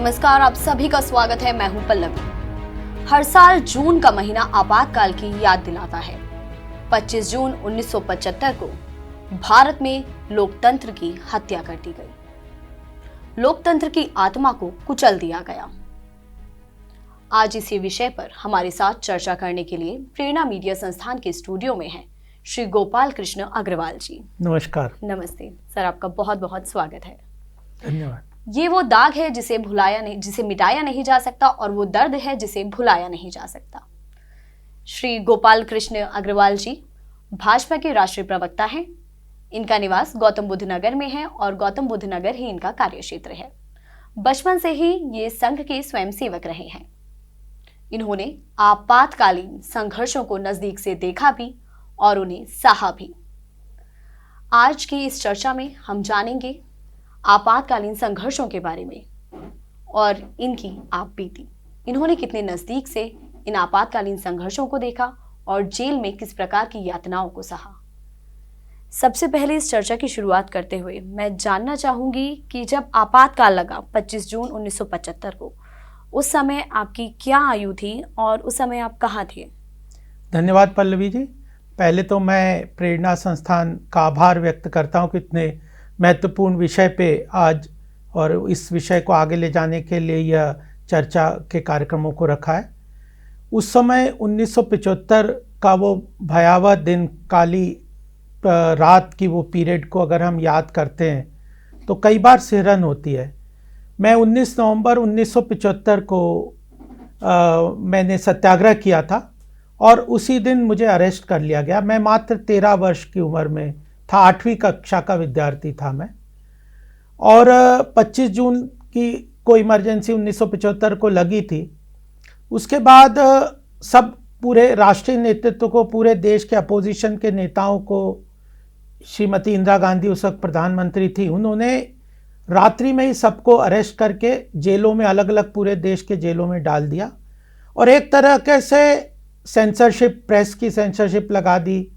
नमस्कार, आप सभी का स्वागत है। मैं हूं पल्लवी। हर साल जून का महीना आपातकाल की याद दिलाता है। 25 जून 1975 को भारत में लोकतंत्र की हत्या कर दी गई। लोकतंत्र की आत्मा को कुचल दिया गया। आज इसी विषय पर हमारे साथ चर्चा करने के लिए प्रेरणा मीडिया संस्थान के स्टूडियो में हैं श्री गोपाल कृष्ण अग्रवाल जी। नमस्कार। नमस्ते सर, आपका बहुत बहुत स्वागत है। धन्यवाद। ये वो दाग है जिसे मिटाया नहीं जा सकता और वो दर्द है जिसे भुलाया नहीं जा सकता। श्री गोपाल कृष्ण अग्रवाल जी भाजपा के राष्ट्रीय प्रवक्ता हैं। इनका निवास गौतम बुद्ध नगर में है और गौतम बुद्ध नगर ही इनका कार्यक्षेत्र है। बचपन से ही ये संघ के स्वयंसेवक रहे हैं। इन्होंने आपातकालीन संघर्षों को नजदीक से देखा भी और उन्हें सहा भी। आज की इस चर्चा में हम जानेंगे आपातकालीन संघर्षों के बारे में और इनकी आप बीती। इन्होंने कितने नजदीक से इन आपातकालीन संघर्षों को देखा और जेल में किस प्रकार की यातनाओं को सहा। सबसे पहले इस चर्चा की शुरुआत करते हुए मैं जानना चाहूंगी कि जब आपातकाल लगा 25 जून 1975 को, उस समय आपकी क्या आयु थी और उस समय आप कहाँ थे? धन्यवाद पल्लवी जी। पहले तो मैं प्रेरणा संस्थान का आभार व्यक्त करता हूँ कि इतने महत्वपूर्ण विषय पे आज और इस विषय को आगे ले जाने के लिए यह चर्चा के कार्यक्रमों को रखा है। उस समय 1975 का वो भयावह दिन, काली रात की वो पीरियड को अगर हम याद करते हैं तो कई बार सिहरन होती है। मैं 19 नवंबर 1975 को मैंने सत्याग्रह किया था और उसी दिन मुझे अरेस्ट कर लिया गया। मैं मात्र 13 वर्ष की उम्र में था, 8वीं कक्षा का विद्यार्थी था मैं। और 25 जून की कोई इमरजेंसी 1975 को लगी थी। उसके बाद सब पूरे राष्ट्रीय नेतृत्व को, पूरे देश के अपोजिशन के नेताओं को, श्रीमती इंदिरा गांधी उस वक्त प्रधानमंत्री थी, उन्होंने रात्रि में ही सबको अरेस्ट करके जेलों में, अलग अलग पूरे देश के जेलों में डाल दिया और एक तरह से सेंसरशिप, प्रेस की सेंसरशिप लगा दी।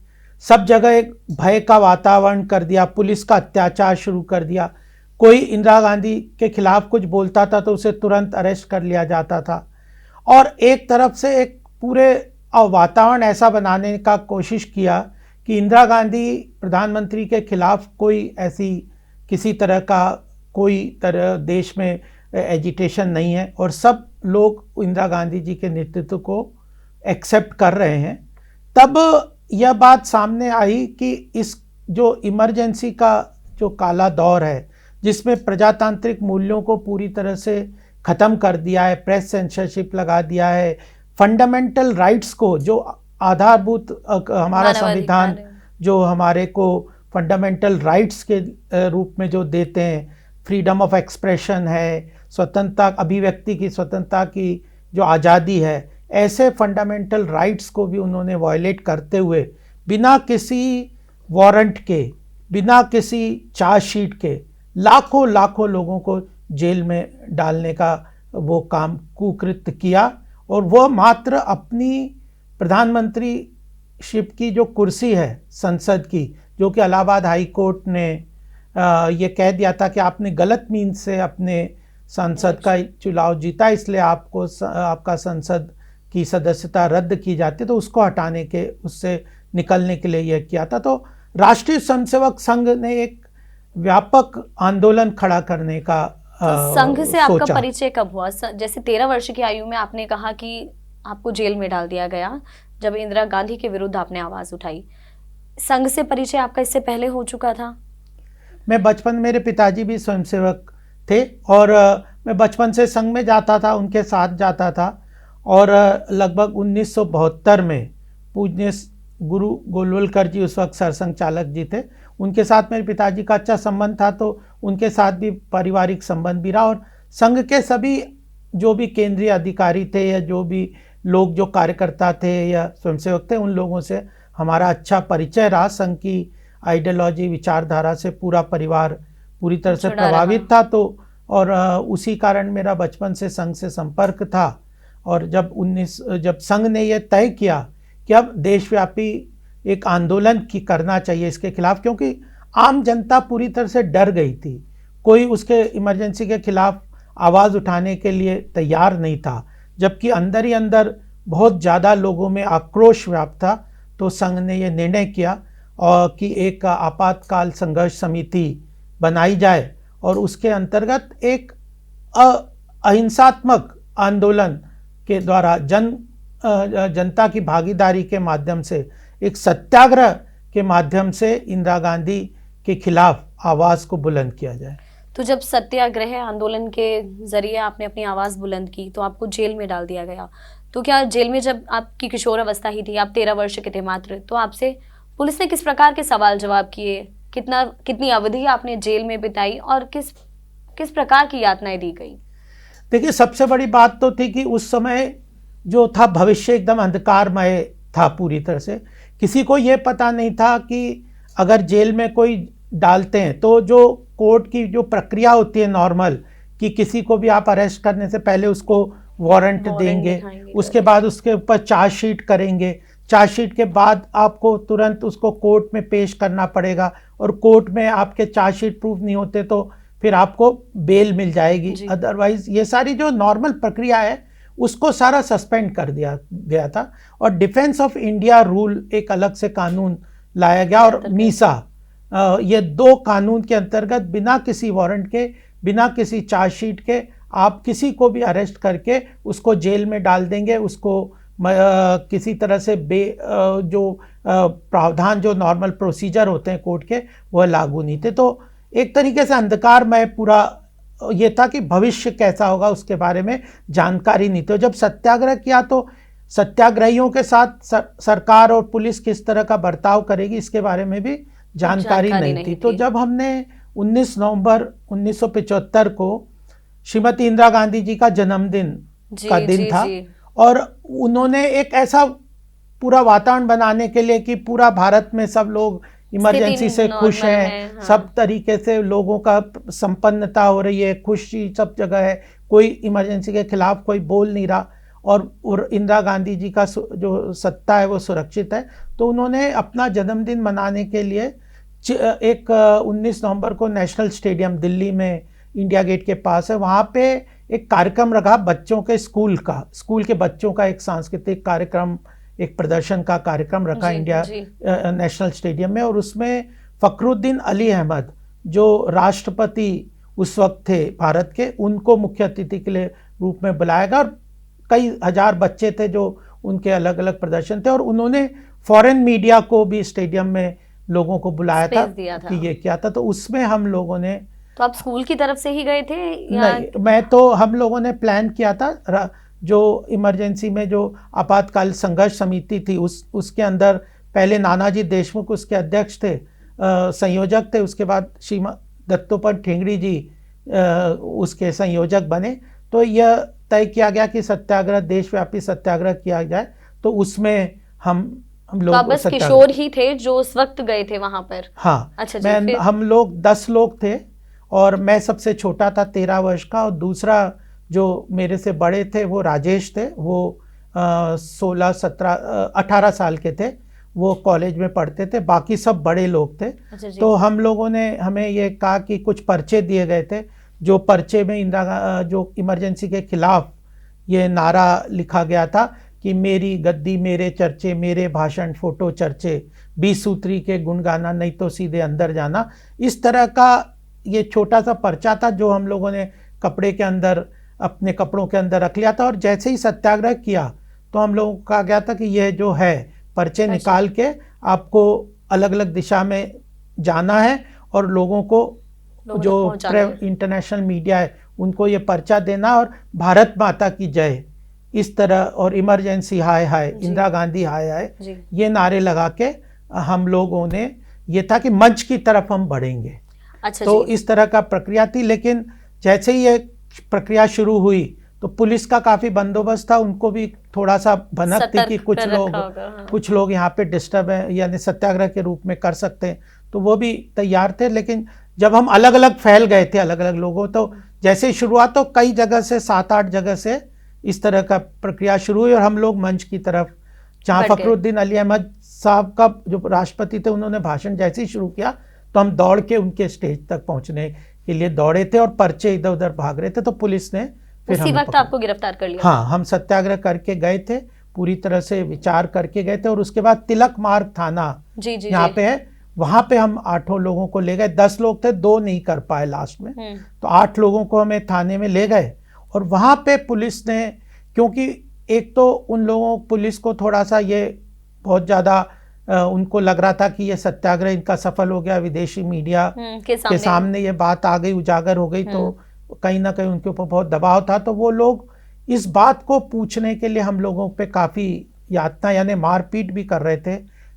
सब जगह एक भय का वातावरण कर दिया, पुलिस का अत्याचार शुरू कर दिया। कोई इंदिरा गांधी के खिलाफ कुछ बोलता था तो उसे तुरंत अरेस्ट कर लिया जाता था और एक तरफ से एक पूरे वातावरण ऐसा बनाने का कोशिश किया कि इंदिरा गांधी प्रधानमंत्री के खिलाफ कोई ऐसी किसी तरह का कोई तरह देश में एजिटेशन नहीं है और सब लोग इंदिरा गांधी जी के नेतृत्व को एक्सेप्ट कर रहे हैं। तब यह बात सामने आई कि इस जो इमरजेंसी का जो काला दौर है, जिसमें प्रजातांत्रिक मूल्यों को पूरी तरह से ख़त्म कर दिया है, प्रेस सेंसरशिप लगा दिया है, फंडामेंटल राइट्स को, जो आधारभूत हमारा संविधान जो हमारे को फंडामेंटल राइट्स के रूप में जो देते हैं, फ्रीडम ऑफ एक्सप्रेशन है, स्वतंत्रता, अभिव्यक्ति की स्वतंत्रता की जो आज़ादी है, ऐसे फंडामेंटल राइट्स को भी उन्होंने वायलेट करते हुए बिना किसी वारंट के, बिना किसी चार्जशीट के लाखों लोगों को जेल में डालने का वो काम कुकृत्य किया। और वो मात्र अपनी प्रधानमंत्रीशिप की जो कुर्सी है संसद की, जो कि इलाहाबाद हाई कोर्ट ने ये कह दिया था कि आपने गलत मीन्स से अपने संसद का चुनाव जीता, इसलिए आपको आपका संसद की सदस्यता रद्द की जाती, तो उसको हटाने के, उससे निकलने के लिए यह किया था। तो राष्ट्रीय स्वयंसेवक संघ ने एक व्यापक आंदोलन खड़ा करने का संघ से आपका परिचय कब हुआ? जैसे 13 वर्ष की आयु में आपने कहा कि आपको जेल में डाल दिया गया जब इंदिरा गांधी के विरुद्ध आपने आवाज उठाई। संघ से परिचय आपका इससे पहले हो चुका था? मैं बचपन, मेरे पिताजी भी स्वयंसेवक थे और मैं बचपन से संघ में जाता था, उनके साथ जाता था। और लगभग 1972 में पूज्य गुरु गोलवलकर जी उस वक्त सरसंघ चालक जी थे, उनके साथ मेरे पिताजी का अच्छा संबंध था, तो उनके साथ भी पारिवारिक संबंध भी रहा। और संघ के सभी जो भी केंद्रीय अधिकारी थे या जो भी लोग, जो कार्यकर्ता थे या स्वयंसेवक थे, उन लोगों से हमारा अच्छा परिचय रहा। संघ की आइडियोलॉजी, विचारधारा से पूरा परिवार पूरी तरह से प्रभावित था। तो और उसी कारण मेरा बचपन से संघ से संपर्क था। और जब संघ ने यह तय किया कि अब देशव्यापी एक आंदोलन करना चाहिए इसके खिलाफ, क्योंकि आम जनता पूरी तरह से डर गई थी। कोई उसके इमरजेंसी के खिलाफ आवाज़ उठाने के लिए तैयार नहीं था, जबकि अंदर ही अंदर बहुत ज़्यादा लोगों में आक्रोश व्याप्त था। तो संघ ने ये निर्णय किया और कि एक आपातकाल संघर्ष समिति बनाई जाए और उसके अंतर्गत एक अहिंसात्मक आंदोलन के द्वारा जनता की भागीदारी के माध्यम से एक सत्याग्रह के माध्यम से इंदिरा गांधी के खिलाफ आवाज़ को बुलंद किया जाए। तो जब सत्याग्रह आंदोलन के जरिए आपने अपनी आवाज़ बुलंद की तो आपको जेल में डाल दिया गया। तो क्या जेल में जब आपकी किशोर अवस्था ही थी, आप 13 वर्ष के थे मात्र, तो आपसे पुलिस ने किस प्रकार के सवाल जवाब किए? कितनी अवधि आपने जेल में बिताई और किस प्रकार की यातनाएं दी गई? देखिए, सबसे बड़ी बात तो थी कि उस समय जो था भविष्य एकदम अंधकारमय था पूरी तरह से। किसी को ये पता नहीं था कि अगर जेल में कोई डालते हैं तो जो कोर्ट की जो प्रक्रिया होती है नॉर्मल, कि किसी को भी आप अरेस्ट करने से पहले उसको वारंट देंगे, उसके बाद उसके ऊपर चार्जशीट करेंगे, चार्जशीट के बाद आपको तुरंत उसको कोर्ट में पेश करना पड़ेगा और कोर्ट में आपके चार्जशीट प्रूफ नहीं होते तो फिर आपको बेल मिल जाएगी, अदरवाइज ये सारी जो नॉर्मल प्रक्रिया है उसको सारा सस्पेंड कर दिया गया था। और डिफेंस ऑफ इंडिया रूल एक अलग से कानून लाया गया और मीसा, ये 2 कानून के अंतर्गत बिना किसी वारंट के, बिना किसी चार्जशीट के आप किसी को भी अरेस्ट करके उसको जेल में डाल देंगे। उसको किसी तरह से जो प्रावधान जो नॉर्मल प्रोसीजर होते हैं कोर्ट के वह लागू नहीं थे। तो एक तरीके से अंधकारमय पूरा ये था कि भविष्य कैसा होगा उसके बारे में जानकारी नहीं थी। जब सत्याग्रह किया तो सत्याग्रहियों के साथ सरकार और पुलिस किस तरह का बर्ताव करेगी इसके बारे में भी जानकारी नहीं थी। तो जब हमने 19 नवंबर 1975 को श्रीमती इंदिरा गांधी जी का जन्मदिन का दिन था और उन्होंने एक ऐसा पूरा वातावरण बनाने के लिए कि पूरा भारत में सब लोग इमरजेंसी से खुश हैं, हाँ। सब तरीके से लोगों का संपन्नता हो रही है, खुशी सब जगह है, कोई इमरजेंसी के खिलाफ कोई बोल नहीं रहा और इंदिरा गांधी जी का जो सत्ता है वो सुरक्षित है। तो उन्होंने अपना जन्मदिन मनाने के लिए एक 19 नवंबर को नेशनल स्टेडियम दिल्ली में इंडिया गेट के पास है, वहाँ पे एक कार्यक्रम रखा बच्चों के स्कूल के बच्चों का एक सांस्कृतिक कार्यक्रम, एक प्रदर्शन का कार्यक्रम रखा इंडिया नेशनल स्टेडियम में। और उसमें फखरुद्दीन अली अहमद जो राष्ट्रपति उस वक्त थे भारत के, उनको मुख्य अतिथि के लिए रूप में बुलाया गया और कई हजार बच्चे थे जो उनके अलग अलग प्रदर्शन थे और उन्होंने फॉरेन मीडिया को भी स्टेडियम में लोगों को बुलाया था कि ये क्या था। तो उसमें हम लोगों ने, तो आप स्कूल की तरफ से ही गए थे या? नहीं, हम लोगों ने प्लान किया था, जो इमरजेंसी में जो आपातकाल संघर्ष समिति थी उसके अंदर पहले नानाजी देशमुख उसके अध्यक्ष थे, संयोजक थे, उसके बाद श्रीमती दत्तोपंत ठेंगड़ी जी उसके संयोजक बने। तो यह तय किया गया कि सत्याग्रह, देशव्यापी सत्याग्रह किया जाए। तो उसमें हम लोग, तो आप बस किशोर ही थे जो उस वक्त गए थे वहां पर? हाँ, अच्छा, हम लोग 10 लोग थे और मैं सबसे छोटा था 13 वर्ष का, और दूसरा जो मेरे से बड़े थे वो राजेश थे, वो 16, 17, 18 साल के थे, वो कॉलेज में पढ़ते थे, बाकी सब बड़े लोग थे। तो हम लोगों ने, हमें ये कहा कि कुछ पर्चे दिए गए थे, जो पर्चे में जो इमरजेंसी के खिलाफ ये नारा लिखा गया था कि मेरी गद्दी मेरे चर्चे, मेरे भाषण फोटो चर्चे, 20 सूत्री के गुण गाना, नहीं तो सीधे अंदर जाना। इस तरह का ये छोटा सा पर्चा था जो हम लोगों ने कपड़े के अंदर, अपने कपड़ों के अंदर रख लिया था। और जैसे ही सत्याग्रह किया तो हम लोगों को कहा गया था कि यह जो है पर्चे निकाल के आपको अलग अलग दिशा में जाना है और लोगों को जो इंटरनेशनल मीडिया है उनको ये पर्चा देना और भारत माता की जय, इस तरह, और इमरजेंसी हाय हाय, इंदिरा गांधी हाय हाय, ये नारे लगा के हम लोगों ने, ये था कि मंच की तरफ हम बढ़ेंगे। तो इस तरह का प्रक्रिया थी। लेकिन जैसे ही ये प्रक्रिया शुरू हुई तो पुलिस का काफ़ी बंदोबस्त था, उनको भी थोड़ा सा भनक थी कि कुछ लोग यहाँ पे डिस्टर्ब है, यानी सत्याग्रह के रूप में कर सकते हैं, तो वो भी तैयार थे। लेकिन जब हम अलग अलग फैल गए थे, अलग अलग लोगों, तो जैसे शुरुआत तो कई जगह से, 7-8 जगह से इस तरह का प्रक्रिया शुरू हुई और हम लोग मंच की तरफ, जहाँ फखरुद्दीन अली अहमद साहब का जो राष्ट्रपति थे उन्होंने भाषण जैसे ही शुरू किया तो हम दौड़ के उनके स्टेज तक पहुँचने के लिए दौड़े थे और पर्चे इधर उधर भाग रहे थे, तो पुलिस ने फिर उसी हमें वक्त पकड़ा। आपको गिरफ्तार कर लिया? हाँ, हम सत्याग्रह करके गए थे, पूरी तरह से विचार करके गए थे, और उसके बाद तिलक मार्ग थाना जी जी यहाँ जी। पे है, वहां पे हम 8 लोगों को ले गए। 10 लोग थे, 2 नहीं कर पाए लास्ट में, तो 8 लोगों को हमें थाने में ले गए। और वहां पे पुलिस ने, क्योंकि एक तो उन लोगों पुलिस को थोड़ा सा ये बहुत ज़्यादा उनको लग रहा था कि ये सत्याग्रह इनका सफल हो गया, विदेशी मीडिया के सामने ये बात आ गई, उजागर हो गई, तो कहीं ना कहीं उनके ऊपर बहुत दबाव था। तो वो लोग इस बात को पूछने के लिए हम लोगों पे काफ़ी यातना यानी मारपीट भी कर रहे थे,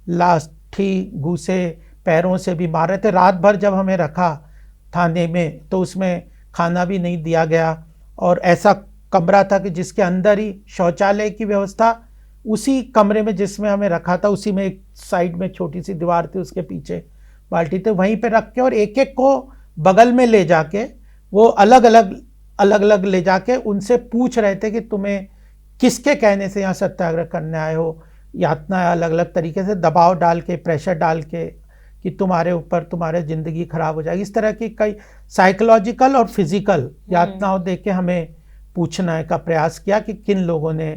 लाठी घूसे पैरों से भी मार रहे थे। रात भर जब हमें रखा थाने में तो उसमें खाना भी नहीं दिया गया, और ऐसा कमरा था कि जिसके अंदर ही शौचालय की व्यवस्था, उसी कमरे में जिसमें हमें रखा था उसी में एक साइड में छोटी सी दीवार थी, उसके पीछे बाल्टी थे, वहीं पे रख के और एक एक को बगल में ले जाके वो अलग अलग ले जाके उनसे पूछ रहे थे कि तुम्हें किसके कहने से यहाँ सत्याग्रह करने आए हो। यातना अलग अलग तरीके से दबाव डाल के, प्रेशर डाल के कि तुम्हारे ऊपर तुम्हारे ज़िंदगी खराब हो जाएगी, इस तरह की कई साइकोलॉजिकल और फिजिकल यातनाओं दे के हमें पूछने का प्रयास किया कि किन लोगों ने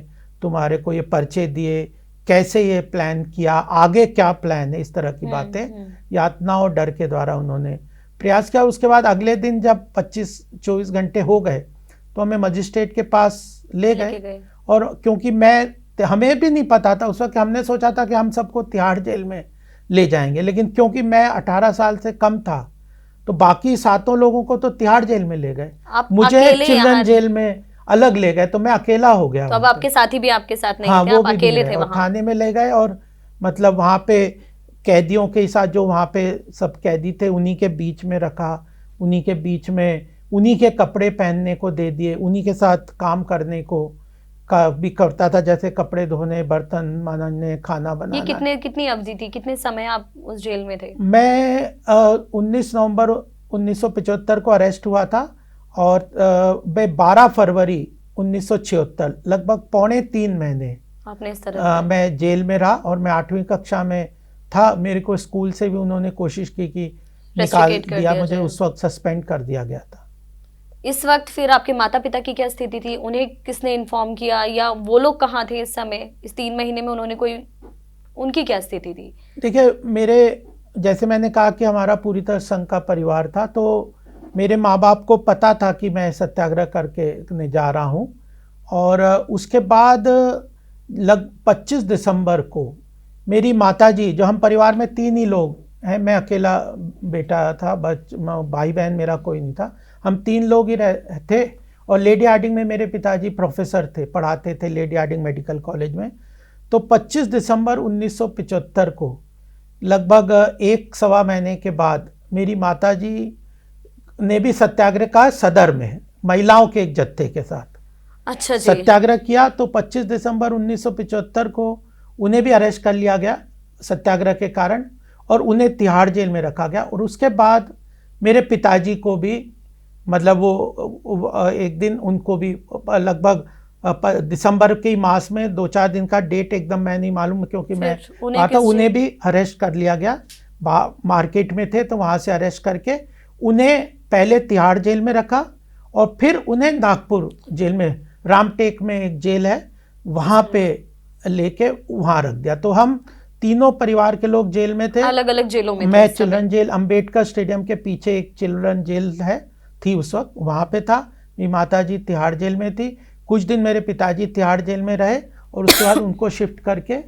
तुम्हारे को ये पर्चे दिए, कैसे ये प्लान किया, आगे क्या प्लान है, इस तरह की बातें यातना और डर के द्वारा उन्होंने प्रयास किया। उसके बाद अगले दिन जब 25-24 घंटे हो गए तो हमें मजिस्ट्रेट के पास ले गए। और क्योंकि हमें भी नहीं पता था उस वक्त, हमने सोचा था कि हम सबको तिहाड़ जेल में ले जाएंगे, लेकिन क्योंकि मैं 18 साल से कम था तो बाकी 7 लोगों को तो तिहाड़ जेल में ले गए, मुझे चिल्ड्रन जेल में अलग ले गए, तो मैं अकेला हो गया। तो अब आपके साथी भी आपके साथ नहीं हाँ, थे, वो आप भी अकेले नहीं थे रहे, वहां? थाने में ले गए, और मतलब वहाँ पे कैदियों के साथ जो वहाँ पे सब कैदी थे उन्हीं के बीच में रखा, उन्हीं के बीच में उन्हीं के कपड़े पहनने को दे दिए, उन्हीं के साथ काम करने को भी करता था, जैसे कपड़े धोने, बर्तन मांजने, खाना बनाना। ये कितनी अवधि थी, कितने समय आप उस जेल में थे? मैं 19 नवंबर 1975 को अरेस्ट हुआ था, और 12 फरवरी 1976, लगभग 2.25 महीने आपने इस तरह मैं जेल में रहा। और मैं 8वीं कक्षा में था, मेरे को स्कूल से भी उन्होंने कोशिश की कि निकाल दिया, मुझे उस वक्त सस्पेंड कर दिया गया था। इस वक्त फिर आपके माता पिता की क्या स्थिति थी? उन्हें किसने इन्फॉर्म किया, या वो लोग कहाँ थे इस समय? इस 3 महीने में उन्होंने उनकी क्या स्थिति थी? देखिए, जैसे मैंने कहा कि हमारा पूरी तरह संघ का परिवार था, तो मेरे माँ बाप को पता था कि मैं सत्याग्रह करके जा रहा हूँ। और उसके बाद 25 दिसंबर को मेरी माताजी, जो हम परिवार में 3 ही लोग हैं, मैं अकेला बेटा था, भाई बहन मेरा कोई नहीं था, हम 3 लोग ही थे। और लेडी हार्डिंग में मेरे पिताजी प्रोफेसर थे, पढ़ाते थे लेडी हार्डिंग मेडिकल कॉलेज में। तो 25 दिसंबर 1975 को लगभग 1-1.25 महीने के बाद मेरी माताजी ने भी सत्याग्रह का सदर में महिलाओं के एक जत्थे के साथ अच्छा जी सत्याग्रह किया। तो 25 दिसंबर 1975 को उन्हें भी अरेस्ट कर लिया गया सत्याग्रह के कारण, और उन्हें तिहाड़ जेल में रखा गया। और उसके बाद मेरे पिताजी को भी, मतलब वो एक दिन उनको भी लगभग दिसंबर के मास में 2-4 दिन का डेट एकदम मैं नहीं मालूम, क्योंकि मैं उन्हें भी अरेस्ट कर लिया गया। मार्केट में थे तो वहाँ से अरेस्ट करके उन्हें पहले तिहाड़ जेल में रखा, और फिर उन्हें नागपुर जेल में, रामटेक में एक जेल है, वहाँ पे लेके वहाँ रख दिया। तो हम तीनों परिवार के लोग जेल में थे, अलग अलग जेलों में। मैं चिल्ड्रन जेल, अंबेडकर स्टेडियम के पीछे एक चिल्ड्रन जेल थी उस वक्त, वहाँ पे था। मेरी माता जी तिहाड़ जेल में थी। कुछ दिन मेरे पिताजी तिहाड़ जेल में रहे, और उसके बाद उनको शिफ्ट करके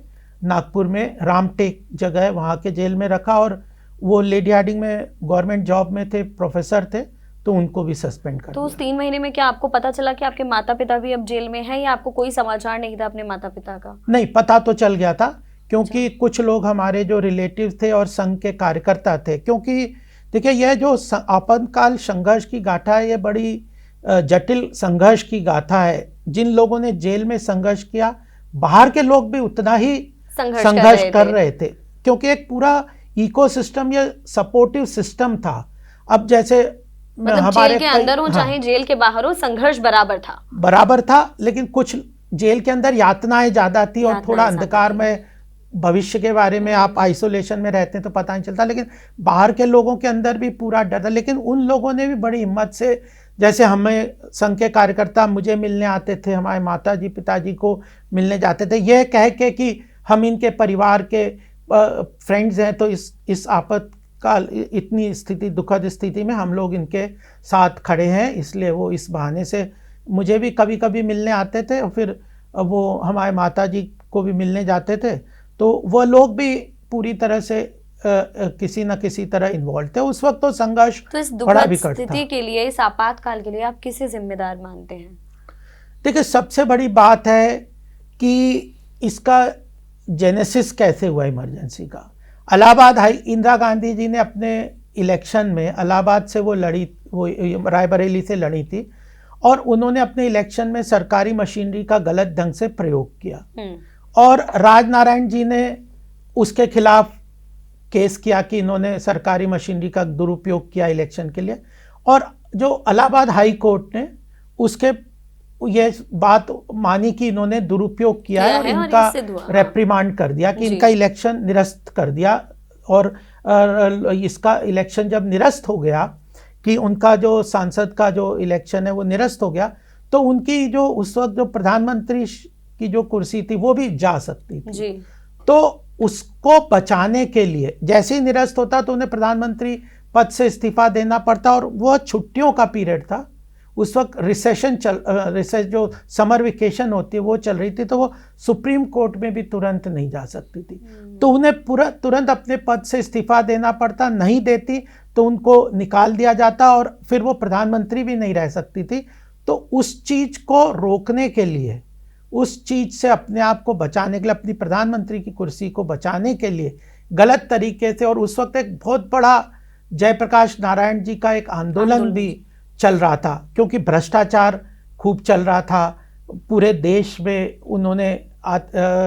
नागपुर में रामटेक जगह है वहाँ के जेल में रखा। और वो लेडी हार्डिंग में गवर्नमेंट जॉब में थे, प्रोफेसर थे, तो उनको भी सस्पेंड कर दिया। तो उस 3 महीने में क्या आपको पता चला कि आपके माता पिता भी अब जेल में हैं, या आपको कोई समाचार नहीं था अपने माता पिता का? नहीं, पता तो चल गया था, क्योंकि कुछ लोग हमारे जो रिलेटिव थे और संघ के कार्यकर्ता थे। क्योंकि देखिए, यह जो आपातकाल संघर्ष की गाथा है, ये बड़ी जटिल संघर्ष की गाथा है। जिन लोगों ने जेल में संघर्ष किया, बाहर के लोग भी उतना ही संघर्ष कर रहे थे, क्योंकि एक पूरा इकोसिस्टम या सपोर्टिव सिस्टम था। अब जैसे मतलब जेल के अंदर हो चाहे जेल के बाहर हो, संघर्ष बराबर था। लेकिन कुछ जेल के अंदर यातनाएं ज्यादा थी, और थोड़ा अंधकार में भविष्य के बारे में आप आइसोलेशन में रहते हैं तो पता नहीं चलता, लेकिन बाहर के लोगों के अंदर भी पूरा डर था। लेकिन उन लोगों ने भी बड़ी हिम्मत से, जैसे हमें संघ के कार्यकर्ता मुझे मिलने आते थे, हमारे माताजी पिताजी को मिलने जाते थे, यह कह के कि हम इनके परिवार के फ्रेंड्स हैं, तो इस आपातकाल इतनी स्थिति, दुखद स्थिति में हम लोग इनके साथ खड़े हैं। इसलिए वो इस बहाने से मुझे भी कभी कभी मिलने आते थे, और फिर वो हमारे माताजी को भी मिलने जाते थे। तो वो लोग भी पूरी तरह से किसी न किसी तरह इन्वॉल्व थे। उस वक्त तो संघर्ष तो इस बड़ा दुखद विकट था। स्थिति के लिए, इस आपातकाल के लिए आप किसे जिम्मेदार मानते हैं? देखिए, सबसे बड़ी बात है कि इसका जेनेसिस कैसे हुआ इमरजेंसी का। इलाहाबाद इंदिरा गांधी जी ने अपने इलेक्शन में इलाहाबाद से वो रायबरेली से लड़ी थी, और उन्होंने अपने इलेक्शन में सरकारी मशीनरी का गलत ढंग से प्रयोग किया, और राजनारायण जी ने उसके खिलाफ केस किया कि इन्होंने सरकारी मशीनरी का दुरुपयोग किया इलेक्शन के लिए। और जो इलाहाबाद हाई कोर्ट ने उसके ये बात मानी कि इन्होंने दुरुपयोग किया है, और इनका रेप्रिमांड कर दिया कि इनका इलेक्शन निरस्त कर दिया। और इसका इलेक्शन जब निरस्त हो गया, कि उनका जो सांसद का जो इलेक्शन है वो निरस्त हो गया, तो उनकी जो उस वक्त जो प्रधानमंत्री की जो कुर्सी थी वो भी जा सकती थी जी। तो उसको बचाने के लिए जैसे ही निरस्त होता तो उन्हें प्रधानमंत्री पद से इस्तीफा देना पड़ता, और वह छुट्टियों का पीरियड था उस वक्त, रिसेस जो समर वेकेशन होती है वो चल रही थी, तो वो सुप्रीम कोर्ट में भी तुरंत नहीं जा सकती थी। तो उन्हें तुरंत अपने पद से इस्तीफा देना पड़ता, नहीं देती तो उनको निकाल दिया जाता, और फिर वो प्रधानमंत्री भी नहीं रह सकती थी। तो उस चीज को रोकने के लिए, उस चीज से अपने आप को बचाने के लिए, अपनी प्रधानमंत्री की कुर्सी को बचाने के लिए गलत तरीके से, और उस वक्त एक बहुत बड़ा जयप्रकाश नारायण जी का एक आंदोलन भी चल रहा था, क्योंकि भ्रष्टाचार खूब चल रहा था पूरे देश में, उन्होंने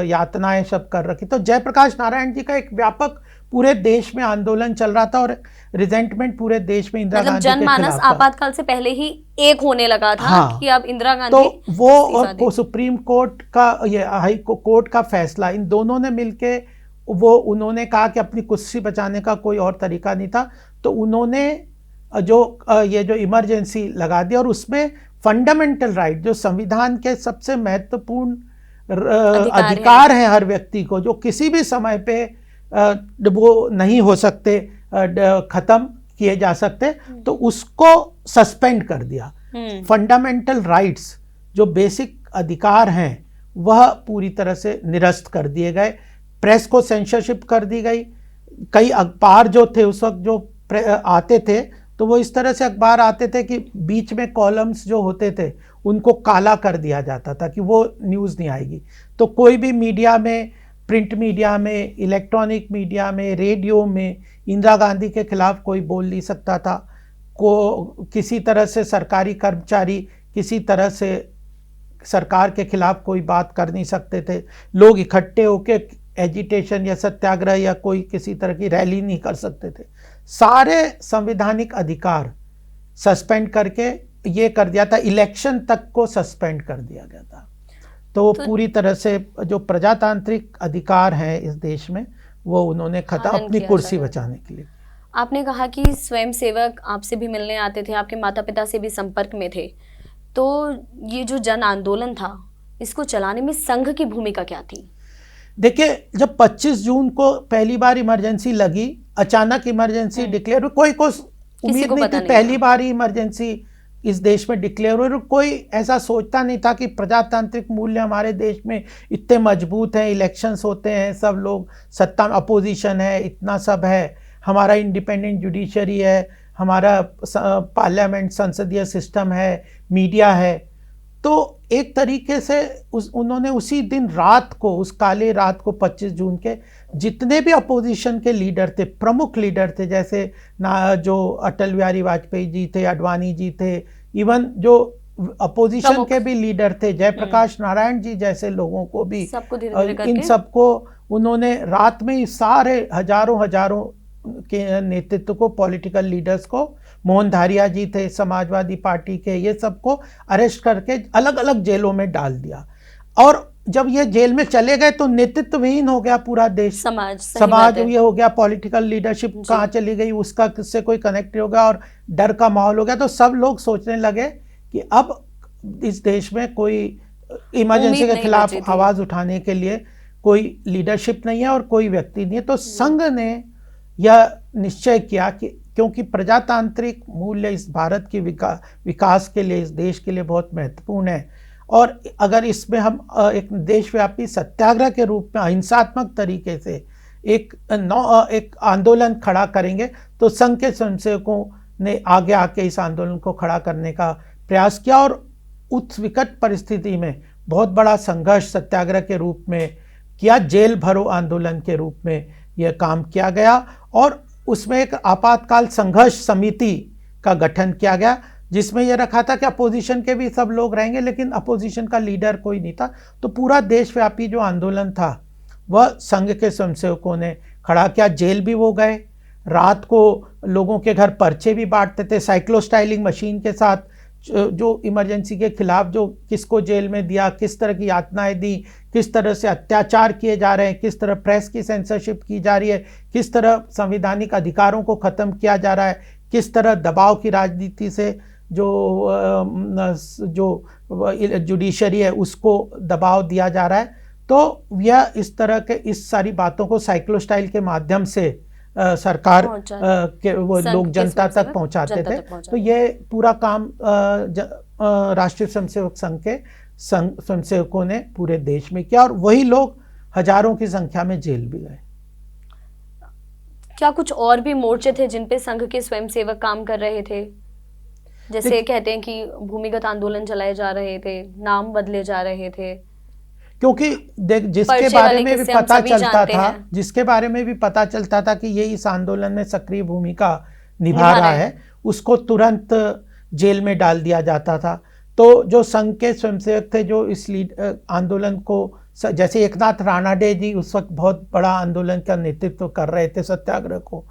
यातनाएं सब कर रखी। तो जयप्रकाश नारायण जी का एक व्यापक पूरे देश में आंदोलन चल रहा था, और रिजेंटमेंट पूरे देश में इंदिरा गांधी के खिलाफ जनमानस आपातकाल से पहले ही एक होने लगा था। हाँ, कि अब इंदिरा गांधी तो वो और सुप्रीम कोर्ट का, ये हाई कोर्ट का फैसला, इन दोनों ने मिलके उन्होंने कहा कि अपनी कुर्सी बचाने का कोई और तरीका नहीं था, तो उन्होंने ये जो इमरजेंसी लगा दी, और उसमें फंडामेंटल राइट, जो संविधान के सबसे महत्वपूर्ण अधिकार हैं हर व्यक्ति को, जो किसी भी समय पे वो नहीं हो सकते, खत्म किए जा सकते, तो उसको सस्पेंड कर दिया। फंडामेंटल राइट्स, जो बेसिक अधिकार हैं, वह पूरी तरह से निरस्त कर दिए गए। प्रेस को सेंसरशिप कर दी गई। कई अखबार जो थे उस वक्त जो आते थे, तो वो इस तरह से अखबार आते थे कि बीच में कॉलम्स जो होते थे उनको काला कर दिया जाता था कि वो न्यूज़ नहीं आएगी। तो कोई भी मीडिया में, प्रिंट मीडिया में, इलेक्ट्रॉनिक मीडिया में, रेडियो में इंदिरा गांधी के खिलाफ कोई बोल नहीं सकता था। किसी तरह से सरकारी कर्मचारी किसी तरह से सरकार के खिलाफ कोई बात कर नहीं सकते थे। लोग इकट्ठे होकर एजिटेशन या सत्याग्रह या कोई किसी तरह की रैली नहीं कर सकते थे। सारे संवैधानिक अधिकार सस्पेंड करके ये कर दिया था, इलेक्शन तक को सस्पेंड कर दिया गया था। तो पूरी तरह से जो प्रजातांत्रिक अधिकार हैं इस देश में, वो उन्होंने खत्म, अपनी कुर्सी बचाने के लिए। आपने कहा कि स्वयंसेवक आपसे भी मिलने आते थे, आपके माता पिता से भी संपर्क में थे, तो ये जो जन आंदोलन था, इसको चलाने में संघ की भूमिका क्या थी? देखिए, जब 25 जून को पहली बार इमरजेंसी लगी, अचानक इमरजेंसी डिक्लेयर हुई, कोई को उम्मीद नहीं थी, पहली बार ही इमरजेंसी इस देश में डिक्लेयर हुई। कोई ऐसा सोचता नहीं था कि प्रजातांत्रिक मूल्य हमारे देश में इतने मजबूत हैं, इलेक्शंस होते हैं, सब लोग सत्ता, अपोजिशन है, इतना सब है, हमारा इंडिपेंडेंट जुडिशरी है, हमारा पार्लियामेंट, संसदीय सिस्टम है, मीडिया है। तो एक तरीके से उन्होंने उसी दिन रात को, उस काले रात को 25 जून के, जितने भी अपोजिशन के लीडर थे, प्रमुख लीडर थे, जैसे जो अटल बिहारी वाजपेयी जी थे, अडवाणी जी थे, इवन जो अपोजिशन के भी लीडर थे, जयप्रकाश नारायण जी जैसे लोगों को भी, इन सबको उन्होंने रात में ही सारे हजारों के नेतृत्व को, पॉलिटिकल लीडर्स को, मोहन धारिया जी थे समाजवादी पार्टी के, ये सबको अरेस्ट करके अलग अलग जेलों में डाल दिया। और जब ये जेल में चले गए तो नेतृत्वहीन हो गया पूरा देश, समाज, सही समाज बात है। ये हो गया, पॉलिटिकल लीडरशिप जी। कहाँ चली गई, उसका किससे कोई कनेक्ट हो गया और डर का माहौल हो गया। तो सब लोग सोचने लगे कि अब इस देश में कोई इमरजेंसी उम्मीद के नहीं खिलाफ बची थी। आवाज उठाने के लिए कोई लीडरशिप नहीं है और कोई व्यक्ति नहीं है। तो संघ ने यह निश्चय किया कि क्योंकि प्रजातांत्रिक मूल्य इस भारत की विकास के लिए, इस देश के लिए बहुत महत्वपूर्ण है, और अगर इसमें हम एक देशव्यापी सत्याग्रह के रूप में अहिंसात्मक तरीके से एक आंदोलन खड़ा करेंगे, तो संघ के स्वयंसेवकों ने आगे आके इस आंदोलन को खड़ा करने का प्रयास किया और उस विकट परिस्थिति में बहुत बड़ा संघर्ष सत्याग्रह के रूप में किया, जेल भरो आंदोलन के रूप में यह काम किया गया। और उसमें एक आपातकाल संघर्ष समिति का गठन किया गया, जिसमें यह रखा था कि अपोजिशन के भी सब लोग रहेंगे, लेकिन अपोजिशन का लीडर कोई नहीं था। तो पूरा देशव्यापी जो आंदोलन था वह संघ के स्वयंसेवकों ने खड़ा किया। जेल भी वो गए, रात को लोगों के घर पर्चे भी बांटते थे, साइक्लोस्टाइलिंग मशीन के साथ, जो इमरजेंसी के खिलाफ जो किसको जेल में दिया, किस तरह की यातनाएं दी, किस तरह से अत्याचार किए जा रहे हैं, किस तरह प्रेस की सेंसरशिप की जा रही है, किस तरह संवैधानिक अधिकारों को ख़त्म किया जा रहा है, किस तरह दबाव की राजनीति से जो जुडिशरी है उसको दबाव दिया जा रहा है। तो यह इस तरह के इस सारी बातों को साइक्लोस्टाइल के माध्यम से सरकार के वो लोग जनता तक पहुंचाते थे। तो ये पूरा काम राष्ट्रीय स्वयंसेवक संघ के स्वयंसेवकों ने पूरे देश में किया, और वही लोग हजारों की संख्या में जेल भी गए। क्या कुछ और भी मोर्चे थे जिन पे संघ के स्वयंसेवक काम कर रहे थे? जैसे कहते हैं कि भूमिगत आंदोलन चलाए जा रहे थे, नाम बदले जा रहे थे, क्योंकि देख जिसके बारे में भी पता चलता था कि ये इस आंदोलन में सक्रिय भूमिका निभा रहा है, उसको तुरंत जेल में डाल दिया जाता था। तो जो संघ के स्वयंसेवक थे जो इस आंदोलन को, जैसे एकनाथ राणाडे जी उस वक्त बहुत बड़ा आंदोलन का नेतृत्व कर रहे थे सत्याग्रह को,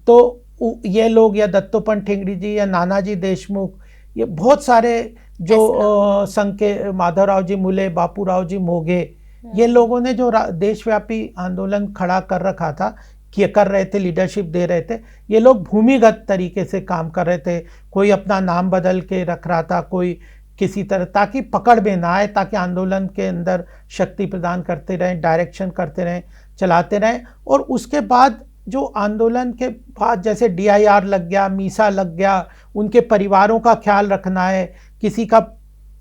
तो ये लोग या दत्तोपंत ठेंगड़ी जी या नानाजी देशमुख, ये बहुत सारे जो संघ के माधवराव जी मुले, बापूराव जी मोघे, ये लोगों ने जो देशव्यापी आंदोलन खड़ा कर रखा था, कर रहे थे, लीडरशिप दे रहे थे, ये लोग भूमिगत तरीके से काम कर रहे थे। कोई अपना नाम बदल के रख रहा था, कोई किसी तरह, ताकि पकड़ में ना आए, ताकि आंदोलन के अंदर शक्ति प्रदान करते रहें, डायरेक्शन करते रहें, चलाते रहें। और उसके बाद जो आंदोलन के बाद जैसे DIR लग गया, मीसा लग गया, उनके परिवारों का ख्याल रखना है, किसी का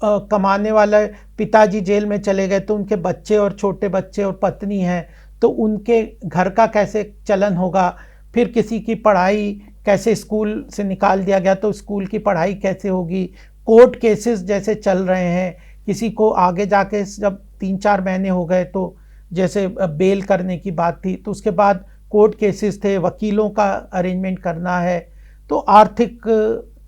कमाने वाला पिताजी जेल में चले गए तो उनके बच्चे और छोटे बच्चे और पत्नी हैं, तो उनके घर का कैसे चलन होगा, फिर किसी की पढ़ाई कैसे, स्कूल से निकाल दिया गया तो स्कूल की पढ़ाई कैसे होगी, कोर्ट केसेस जैसे चल रहे हैं, किसी को आगे जाके जब 3-4 महीने हो गए तो जैसे बेल करने की बात थी, तो उसके बाद कोर्ट केसेस थे, वकीलों का अरेंजमेंट करना है, तो आर्थिक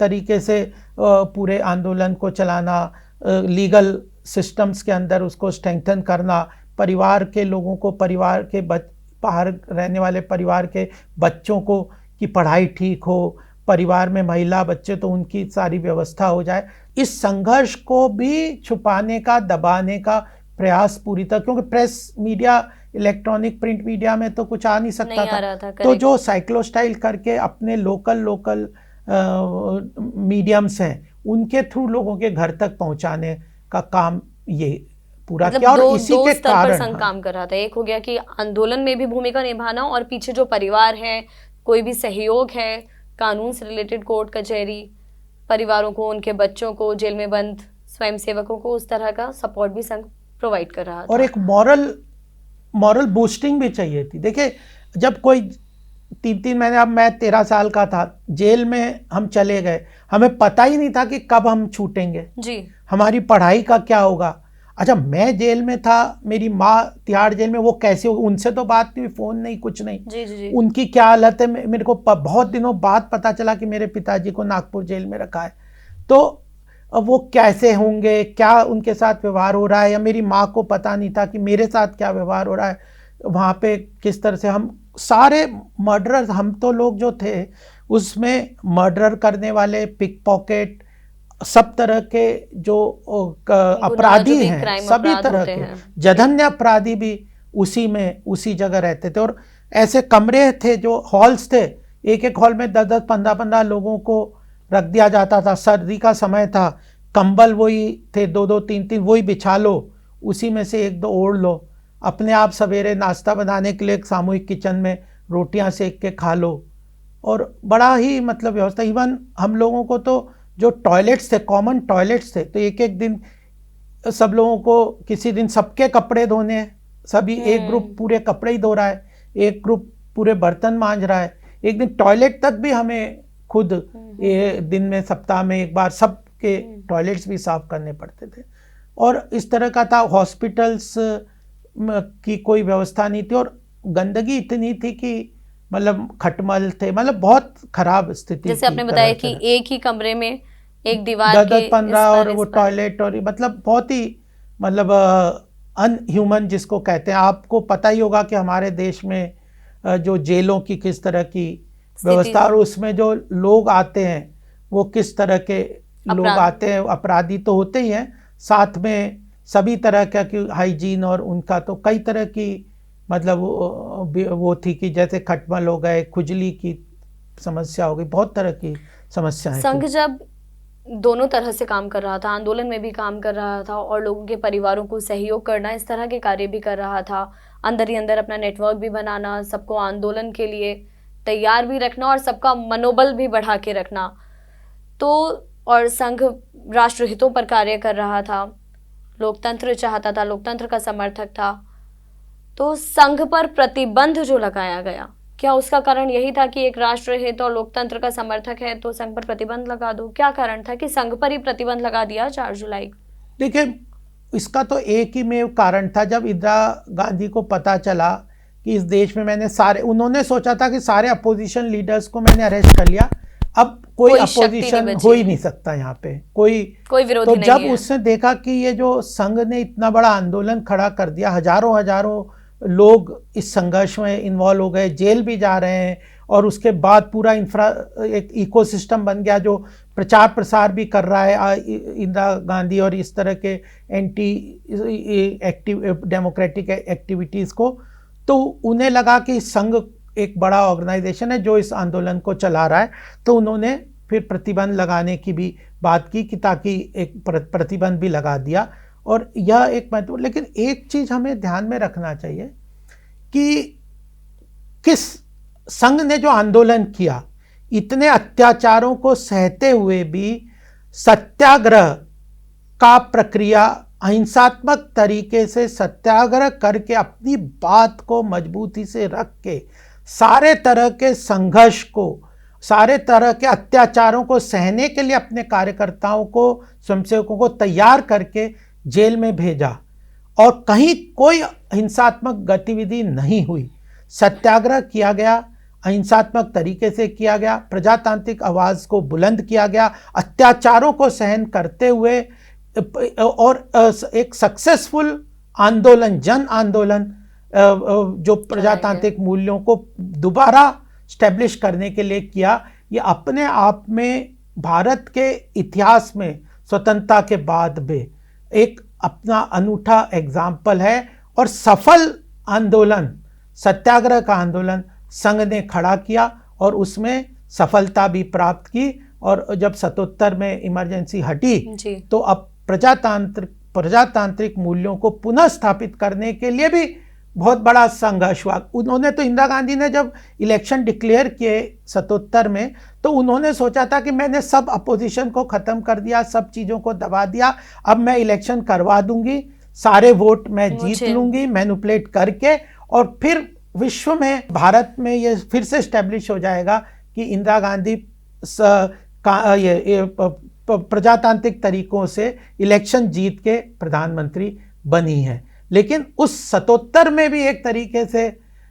तरीके से पूरे आंदोलन को चलाना, लीगल सिस्टम्स के अंदर उसको स्ट्रेंथन करना, परिवार के लोगों को, परिवार के बाहर रहने वाले परिवार के बच्चों को की पढ़ाई ठीक हो, परिवार में महिला बच्चे तो उनकी सारी व्यवस्था हो जाए। इस संघर्ष को भी छुपाने का, दबाने का प्रयास पूरी तरह, क्योंकि press media, electronic print media में तो कुछ आ नहीं सकता था। तो जो साइक्लोस्टाइल करके अपने लोकल मीडियम्स हैं उनके थ्रू लोगों के घर तक पहुंचाने का काम ये पूरा किया। और इसी के कारण संघ काम कर रहा था। एक हो गया कि आंदोलन में भी भूमिका निभाना, और पीछे जो परिवार है, कोई भी सहयोग है, कानून से रिलेटेड कोर्ट कचहरी, परिवारों को, उनके बच्चों को, जेल में बंद स्वयंसेवकों को, उस तरह का सपोर्ट भी संघ प्रोवाइड कर रहा था। और एक मॉरल बूस्टिंग भी चाहिए थी। देखिए, जब कोई 3-3 महीने, अब मैं 13 साल का था, जेल में हम चले गए, हमें पता ही नहीं था कि कब हम छूटेंगे जी, हमारी पढ़ाई का क्या होगा। अच्छा, मैं जेल में था, मेरी माँ तिहाड़ जेल में, वो कैसे होगी, उनसे तो बात नहीं, फ़ोन नहीं, कुछ नहीं। जी, जी, जी। उनकी क्या हालत है, मेरे को बहुत दिनों बाद पता चला कि मेरे पिताजी को नागपुर जेल में रखा है। तो अब वो कैसे होंगे, क्या उनके साथ व्यवहार हो रहा है, या मेरी माँ को पता नहीं था कि मेरे साथ क्या व्यवहार हो रहा है वहाँ पे, किस तरह से हम सारे मर्डरर्स, हम तो लोग जो थे उसमें मर्डर करने वाले, पिक पॉकेट, सब तरह के जो अपराधी हैं, सभी तरह के जघन्य अपराधी भी उसी जगह रहते थे। और ऐसे कमरे थे, जो हॉल्स थे, एक एक हॉल में 10-10, 15-15 लोगों को रख दिया जाता था। सर्दी का समय था, कंबल वही थे, 2-2, 3-3 वही बिछा लो, उसी में से 1-2 ओढ़ लो। अपने आप सवेरे नाश्ता बनाने के लिए सामूहिक किचन में रोटियां सेक के खा लो। और बड़ा ही मतलब व्यवस्था। इवन हम लोगों को तो जो टॉयलेट्स थे, कॉमन टॉयलेट्स थे, तो एक एक दिन सब लोगों को, किसी दिन सबके कपड़े धोने हैं, सभी एक ग्रुप पूरे कपड़े ही धो रहा है, एक ग्रुप पूरे बर्तन मांज रहा है, एक दिन टॉयलेट तक भी हमें खुद ये दिन में सप्ताह में एक बार सबके टॉयलेट्स भी साफ करने पड़ते थे। और इस तरह का था। हॉस्पिटल्स की कोई व्यवस्था नहीं थी, और गंदगी इतनी थी कि मतलब खटमल थे, मतलब बहुत खराब स्थिति। जैसे आपने बताया कि एक ही कमरे में एक दीवार 10-15 और वो टॉयलेट, और मतलब बहुत ही मतलब अनह्यूमन जिसको कहते हैं। आपको पता ही होगा कि हमारे देश में जो जेलों की किस तरह की व्यवस्था, और उसमें जो लोग आते हैं वो किस तरह के लोग आते हैं। अपराधी तो होते ही हैं, साथ में सभी तरह का कि हाइजीन, और उनका तो कई तरह की मतलब वो थी कि जैसे खटमल हो गए, खुजली की समस्या हो गई, बहुत तरह की समस्याएं। संघ जब दोनों तरह से काम कर रहा था, आंदोलन में भी काम कर रहा था और लोगों के परिवारों को सहयोग करना, इस तरह के कार्य भी कर रहा था, अंदर ही अंदर अपना नेटवर्क भी बनाना, सबको आंदोलन के लिए तैयार भी रखना और सबका मनोबल भी बढ़ा के रखना। तो और संघ राष्ट्र हितों पर कार्य कर रहा था, लोकतंत्र चाहता था, लोकतंत्र का समर्थक था। तो संघ पर प्रतिबंध जो लगाया गया, क्या उसका कारण यही था कि एक राष्ट्र हित और लोकतंत्र का समर्थक है तो संघ पर प्रतिबंध लगा दो? क्या कारण था कि संघ पर ही प्रतिबंध लगा दिया 4 जुलाई? देखिए, इसका तो एक ही में कारण था। जब इंदिरा गांधी को पता चला कि इस देश में उन्होंने सोचा था कि सारे अपोजिशन लीडर्स को मैंने अरेस्ट कर लिया, अब कोई अपोजिशन हो ही नहीं सकता यहाँ पे, कोई विरोधी नहीं है। तो जब उसने देखा कि ये जो संघ ने इतना बड़ा आंदोलन खड़ा कर दिया, हजारों लोग इस संघर्ष में इन्वॉल्व हो गए, जेल भी जा रहे हैं, और उसके बाद पूरा एक इकोसिस्टम बन गया जो प्रचार प्रसार भी कर रहा है इंदिरा गांधी और इस तरह के एंटी डेमोक्रेटिक एक्टिविटीज़ को। तो उन्हें लगा कि संघ एक बड़ा ऑर्गेनाइजेशन है जो इस आंदोलन को चला रहा है, तो उन्होंने फिर प्रतिबंध लगाने की भी बात की कि ताकि एक प्रतिबंध भी लगा दिया। और यह एक महत्व, लेकिन एक चीज हमें ध्यान में रखना चाहिए कि किस संघ ने जो आंदोलन किया, इतने अत्याचारों को सहते हुए भी सत्याग्रह का प्रक्रिया, अहिंसात्मक तरीके से सत्याग्रह करके अपनी बात को मजबूती से रख के सारे तरह के संघर्ष को, सारे तरह के अत्याचारों को सहने के लिए अपने कार्यकर्ताओं को, स्वयंसेवकों को तैयार करके जेल में भेजा, और कहीं कोई हिंसात्मक गतिविधि नहीं हुई। सत्याग्रह किया गया, अहिंसात्मक तरीके से किया गया, प्रजातांत्रिक आवाज़ को बुलंद किया गया, अत्याचारों को सहन करते हुए, और एक सक्सेसफुल आंदोलन, जन आंदोलन जो प्रजातांत्रिक मूल्यों को दोबारा स्टैब्लिश करने के लिए किया। ये अपने आप में भारत के इतिहास में स्वतंत्रता के बाद भी एक अपना अनूठा एग्जाम्पल है। और सफल आंदोलन, सत्याग्रह का आंदोलन संघ ने खड़ा किया और उसमें सफलता भी प्राप्त की। और जब 77 में इमरजेंसी हटी तो अब प्रजातांत्रिक मूल्यों को पुनः स्थापित करने के लिए भी बहुत बड़ा संघर्ष हुआ। उन्होंने तो, इंदिरा गांधी ने जब इलेक्शन डिक्लेयर किए 77 में, तो उन्होंने सोचा था कि मैंने सब अपोजिशन को ख़त्म कर दिया, सब चीज़ों को दबा दिया, अब मैं इलेक्शन करवा दूंगी, सारे वोट मैं जीत लूंगी मैनिपुलेट करके, और फिर विश्व में, भारत में ये फिर से स्टैब्लिश हो जाएगा कि इंदिरा गांधी प्रजातांत्रिक तरीकों से इलेक्शन जीत के प्रधानमंत्री बनी है। लेकिन उस 77 में भी एक तरीके से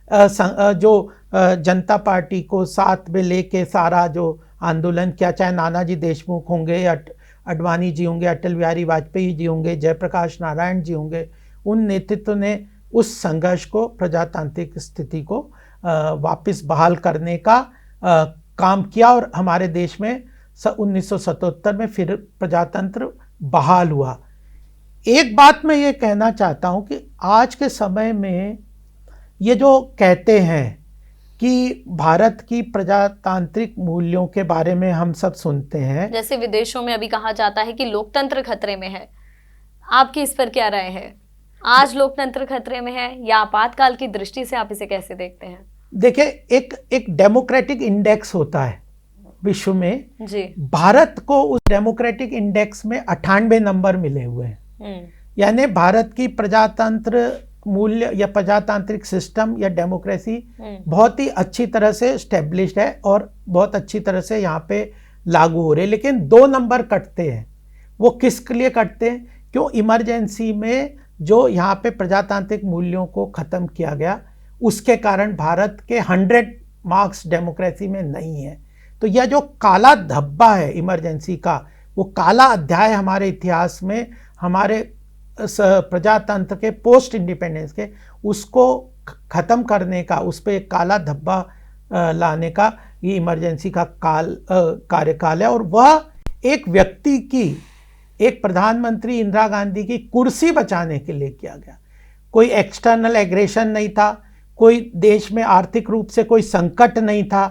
जो जनता पार्टी को साथ में लेके सारा जो आंदोलन किया, चाहे नानाजी देशमुख होंगे, अडवाणी जी होंगे, अटल बिहारी वाजपेयी जी होंगे, जयप्रकाश नारायण जी होंगे, उन नेतृत्व ने उस संघर्ष को, प्रजातांत्रिक स्थिति को वापस बहाल करने का काम किया। और हमारे देश में 1977 में फिर प्रजातंत्र बहाल हुआ। एक बात मैं ये कहना चाहता हूँ कि आज के समय में ये जो कहते हैं कि भारत की प्रजातांत्रिक मूल्यों के बारे में हम सब सुनते हैं, जैसे विदेशों में अभी कहा जाता है कि लोकतंत्र खतरे में है, आपकी इस पर क्या राय है? आज लोकतंत्र खतरे में है या आपातकाल की दृष्टि से आप इसे कैसे देखते हैं? देखिए, एक डेमोक्रेटिक इंडेक्स होता है विश्व में जी। भारत को उस डेमोक्रेटिक इंडेक्स में 98 नंबर मिले हुए हैं। यानी भारत की प्रजातंत्र मूल्य या प्रजातांत्रिक सिस्टम या डेमोक्रेसी बहुत ही अच्छी तरह से स्टेब्लिश्ड है और बहुत अच्छी तरह से यहाँ पे लागू हो रहे हैं। लेकिन 2 नंबर कटते हैं। वो किसके लिए कटते हैं? क्यों? इमरजेंसी में जो यहाँ पे प्रजातांत्रिक मूल्यों को ख़त्म किया गया, उसके कारण भारत के 100 मार्क्स डेमोक्रेसी में नहीं है। तो यह जो काला धब्बा है इमरजेंसी का, वो काला अध्याय हमारे इतिहास में, हमारे प्रजातंत्र के पोस्ट इंडिपेंडेंस के, उसको ख़त्म करने का, उस पर एक काला धब्बा लाने का ये इमरजेंसी का कार्यकाल है। और वह एक व्यक्ति की, एक प्रधानमंत्री इंदिरा गांधी की कुर्सी बचाने के लिए किया गया। कोई एक्सटर्नल एग्रेशन नहीं था, कोई देश में आर्थिक रूप से कोई संकट नहीं था,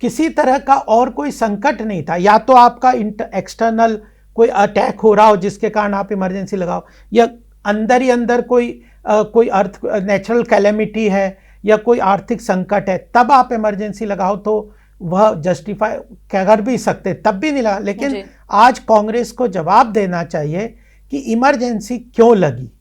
किसी तरह का और कोई संकट नहीं था। या तो आपका एक्सटर्नल कोई अटैक हो रहा हो जिसके कारण आप इमरजेंसी लगाओ, या अंदर ही अंदर कोई नेचुरल कैलेमिटी है या कोई आर्थिक संकट है, तब आप इमरजेंसी लगाओ, तो वह जस्टिफाई कर भी सकते, तब भी नहीं लगा। लेकिन आज कांग्रेस को जवाब देना चाहिए कि इमरजेंसी क्यों लगी,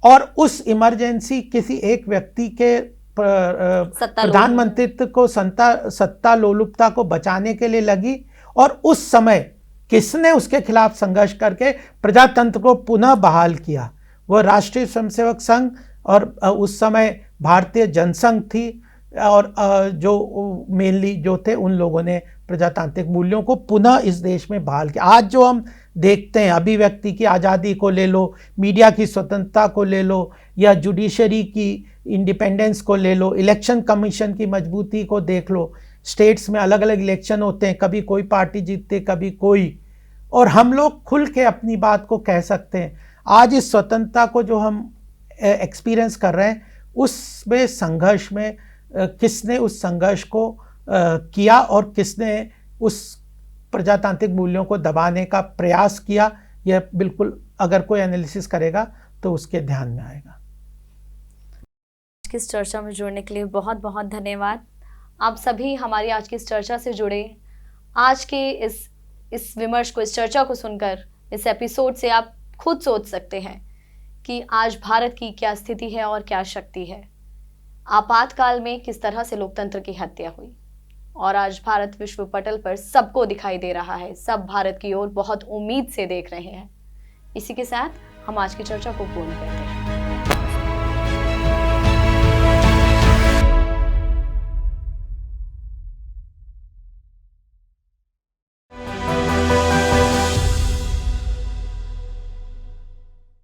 और उस इमरजेंसी किसी एक व्यक्ति के प्रधानमंत्रित्व को, सत्ता लोलुपता को बचाने के लिए लगी, और उस समय किसने उसके खिलाफ संघर्ष करके प्रजातंत्र को पुनः बहाल किया? वह राष्ट्रीय स्वयंसेवक संघ और उस समय भारतीय जनसंघ थी, और जो मेनली जो थे उन लोगों ने प्रजातांत्रिक मूल्यों को पुनः इस देश में बहाल किया। आज जो हम देखते हैं, अभिव्यक्ति की आज़ादी को ले लो, मीडिया की स्वतंत्रता को ले लो, या जुडिशरी की इंडिपेंडेंस को ले लो, इलेक्शन कमीशन की मजबूती को देख लो, स्टेट्स में अलग अलग इलेक्शन होते हैं, कभी कोई पार्टी जीतती, कभी कोई, और हम लोग खुल के अपनी बात को कह सकते हैं। आज इस स्वतंत्रता को जो हम एक्सपीरियंस कर रहे हैं, उसमें संघर्ष में किसने उस संघर्ष को किया और किसने उस प्रजातांत्रिक मूल्यों को दबाने का प्रयास किया, यह बिल्कुल अगर कोई एनालिसिस करेगा तो उसके ध्यान में आएगा। आज की इस चर्चा में जुड़ने के लिए बहुत बहुत धन्यवाद। आप सभी हमारी आज की इस चर्चा से जुड़े। आज के इस विमर्श को, इस चर्चा को सुनकर, इस एपिसोड से आप खुद सोच सकते हैं कि आज भारत की क्या स्थिति है और क्या शक्ति है। आपातकाल में किस तरह से लोकतंत्र की हत्या हुई, और आज भारत विश्व पटल पर सबको दिखाई दे रहा है। सब भारत की ओर बहुत उम्मीद से देख रहे हैं। इसी के साथ हम आज की चर्चा को पूर्ण करते हैं।